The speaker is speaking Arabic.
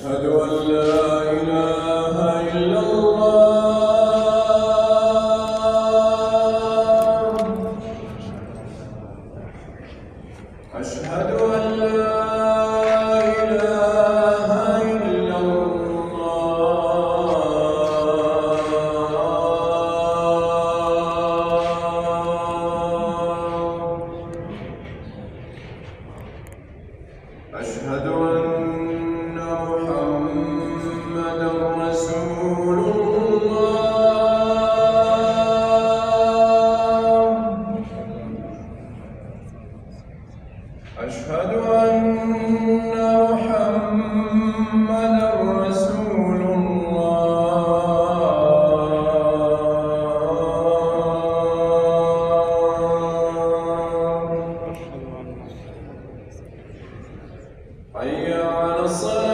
أشهد أن لا إله إلا الله. أشهد أن لا إله إلا الله. أشهد أن محمدًا رسول الله. أشهد أن محمدًا رسول الله. حي على الصلاة.